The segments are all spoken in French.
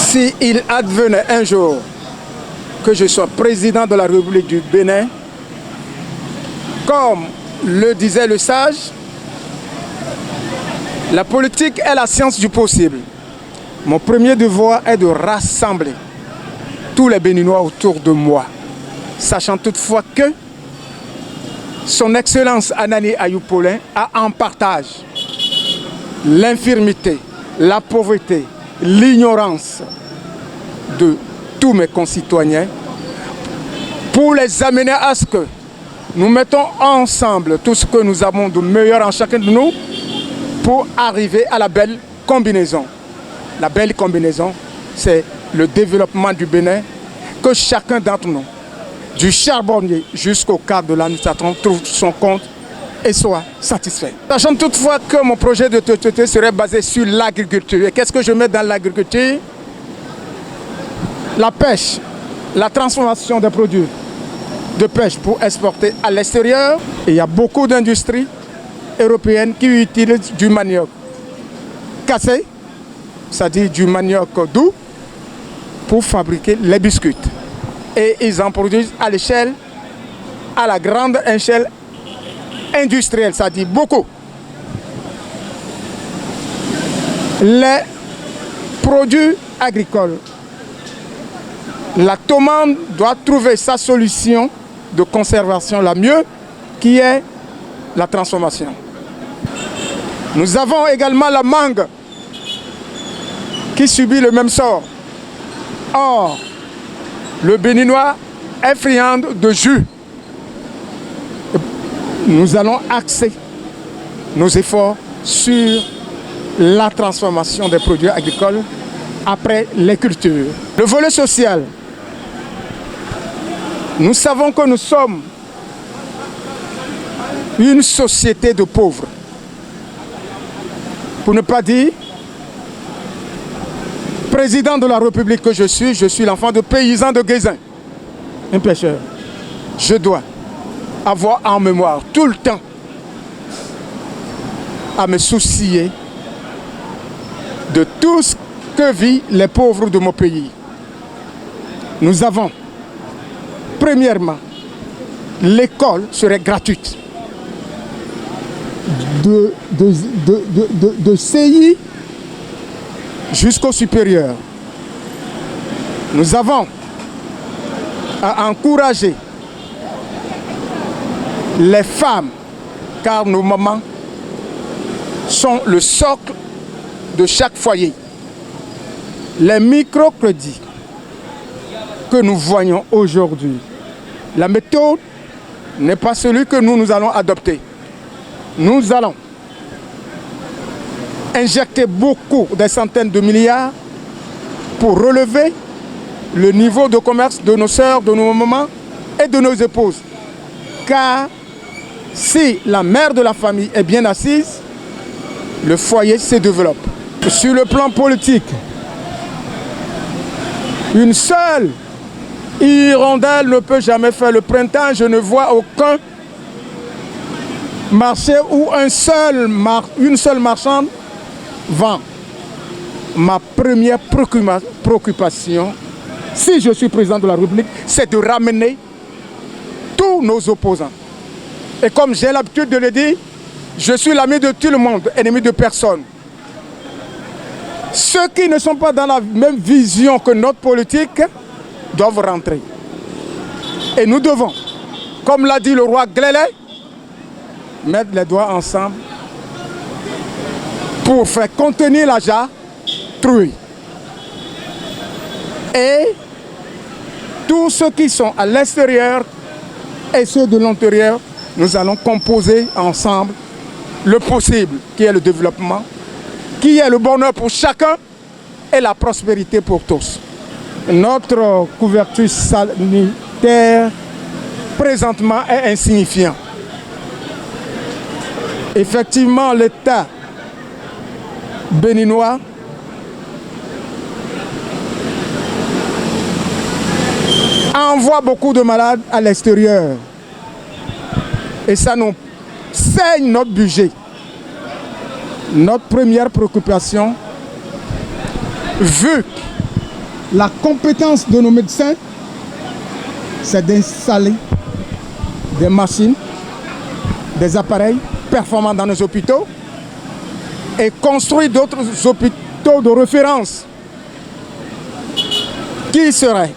S'il advenait un jour que je sois président de la République du Bénin, comme le disait le sage, la politique est la science du possible. Mon premier devoir est de rassembler tous les Béninois autour de moi, sachant toutefois que son Excellence Anani Ayou Paulin a en partage l'infirmité, la pauvreté, l'ignorance de tous mes concitoyens pour les amener à ce que nous mettons ensemble tout ce que nous avons de meilleur en chacun de nous pour arriver à la belle combinaison. La belle combinaison, c'est le développement du Bénin, que chacun d'entre nous, du charbonnier jusqu'au cadre de l'administration, trouve son compte et soit satisfait. Sachant toutefois que mon projet de TTT serait basé sur l'agriculture. Et qu'est-ce que je mets dans l'agriculture? La pêche, la transformation des produits de pêche pour exporter à l'extérieur. Et il y a beaucoup d'industries européennes qui utilisent du manioc cassé, c'est-à-dire du manioc doux, pour fabriquer les biscuits. Et ils en produisent à l'échelle, à la grande échelle industrielle, c'est-à-dire beaucoup. Les produits agricoles, la tomate doit trouver sa solution de conservation la mieux, qui est la transformation. Nous avons également la mangue qui subit le même sort. Or, le Béninois est friand de jus. Nous allons axer nos efforts sur la transformation des produits agricoles après les cultures. Le volet social. Nous savons que nous sommes une société de pauvres. Pour ne pas dire président de la République que je suis l'enfant de paysan de Guézin, un pêcheur. Je dois avoir en mémoire tout le temps à me soucier de tout ce que vivent les pauvres de mon pays. Nous avons, premièrement, l'école serait gratuite. De CI jusqu'au supérieur. Nous avons à encourager les femmes, car nos mamans sont le socle de chaque foyer. Les microcrédits que nous voyons aujourd'hui, la méthode n'est pas celui que nous allons adopter. Nous allons injecter beaucoup, des centaines de milliards pour relever le niveau de commerce de nos sœurs, de nos mamans et de nos épouses. Car si la mère de la famille est bien assise, le foyer se développe. Sur le plan politique, une seule hirondelle ne peut jamais faire le printemps. Je ne vois aucun marché où une seule marchande vend. Ma première préoccupation, si je suis président de la République, c'est de ramener tous nos opposants. Et comme j'ai l'habitude de le dire, je suis l'ami de tout le monde, ennemi de personne. Ceux qui ne sont pas dans la même vision que notre politique doivent rentrer. Et nous devons, comme l'a dit le roi Glélé, mettre les doigts ensemble pour faire contenir la truie. Et tous ceux qui sont à l'extérieur et ceux de l'intérieur, nous allons composer ensemble le possible, qui est le développement, qui est le bonheur pour chacun et la prospérité pour tous. Notre couverture sanitaire présentement est insignifiante. Effectivement, l'État béninois envoie beaucoup de malades à l'extérieur. Et ça nous saigne notre budget. Notre première préoccupation, vu La compétence de nos médecins, c'est d'installer des machines, des appareils performants dans nos hôpitaux et construire d'autres hôpitaux de référence qui seraient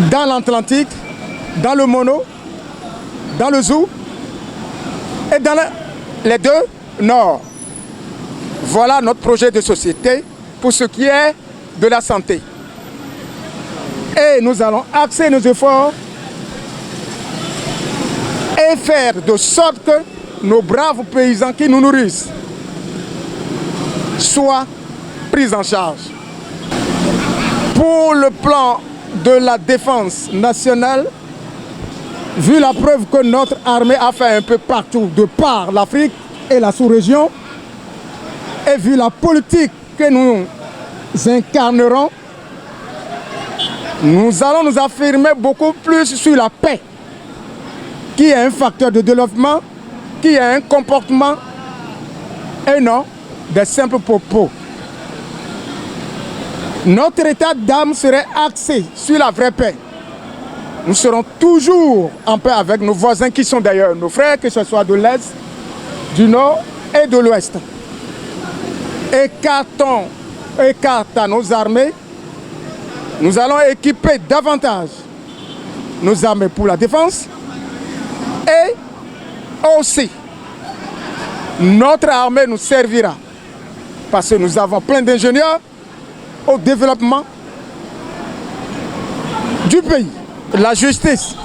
dans l'Atlantique, dans le Mono, dans le Zou et dans les deux Nord. Voilà notre projet de société pour ce qui est de la santé. Et nous allons axer nos efforts et faire de sorte que nos braves paysans qui nous nourrissent soient pris en charge. Pour le plan de la défense nationale, vu la preuve que notre armée a fait un peu partout de par l'Afrique et la sous-région, et vu la politique que nous incarnerons, nous allons nous affirmer beaucoup plus sur la paix, qui est un facteur de développement, qui est un comportement et non des simples propos. Notre état d'âme serait axé sur la vraie paix. Nous serons toujours en paix avec nos voisins qui sont d'ailleurs nos frères, que ce soit de l'Est, du Nord et de l'Ouest. Écartant nos armées, nous allons équiper davantage nos armées pour la défense et aussi notre armée nous servira parce que nous avons plein d'ingénieurs au développement du pays. La justice.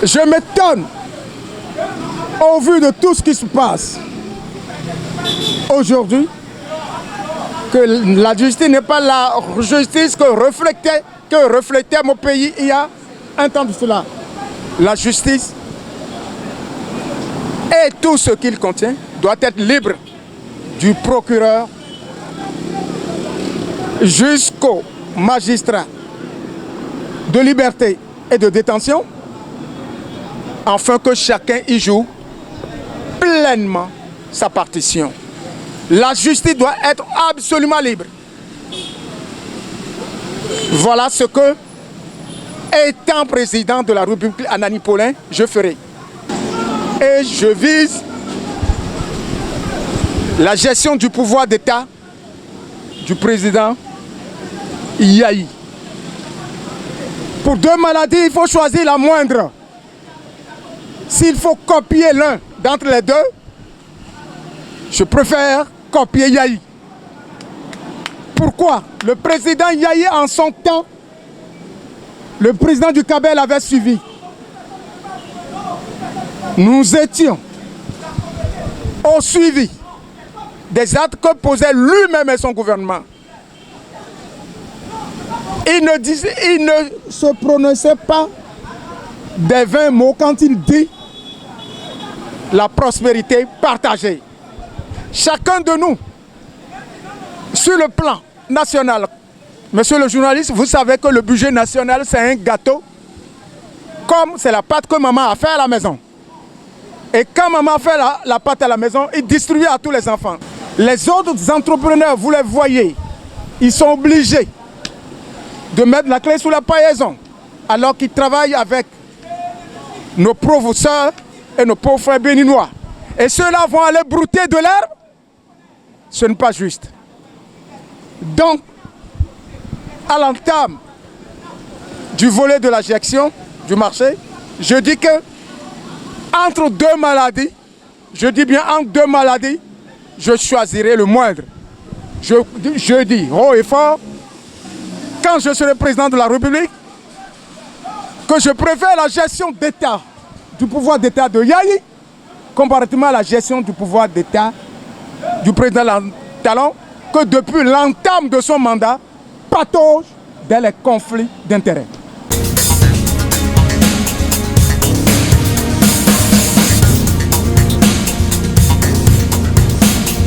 Je m'étonne au vu de tout ce qui se passe aujourd'hui que la justice n'est pas la justice que reflétait mon pays il y a un temps de cela. La justice et tout ce qu'il contient doit être libre du procureur jusqu'au magistrat de liberté et de détention, afin que chacun y joue pleinement sa partition. La justice doit être absolument libre. Voilà ce que, étant président de la République Anani Paulin, je ferai. Et je vise la gestion du pouvoir d'État du président Yayi. Pour deux maladies, il faut choisir la moindre. S'il faut copier l'un d'entre les deux, je préfère copier Yayi. Pourquoi? Le président Yayi, en son temps, le président du Kabel avait suivi. Nous étions au suivi des actes que posait lui-même et son gouvernement. Il ne se prononçait pas des 20 mots quand il dit la prospérité partagée. Chacun de nous, sur le plan national, monsieur le journaliste, vous savez que le budget national, c'est un gâteau, comme c'est la pâte que maman a fait à la maison. Et quand maman fait la pâte à la maison, il distribue à tous les enfants. Les autres entrepreneurs, vous les voyez, ils sont obligés de mettre la clé sous la paillasson, alors qu'ils travaillent avec nos pauvres sœurs et nos pauvres frères béninois. Et ceux-là vont aller brouter de l'herbe. Ce n'est pas juste. Donc, à l'entame du volet de la gestion du marché, je dis que entre deux maladies, je dis bien entre deux maladies, je choisirai le moindre. Je dis haut et fort, quand je serai président de la République, que je préfère la gestion d'État, du pouvoir d'État de Yayi, comparativement à la gestion du pouvoir d'État du président Talon, que depuis l'entame de son mandat, patauge dans les conflits d'intérêts.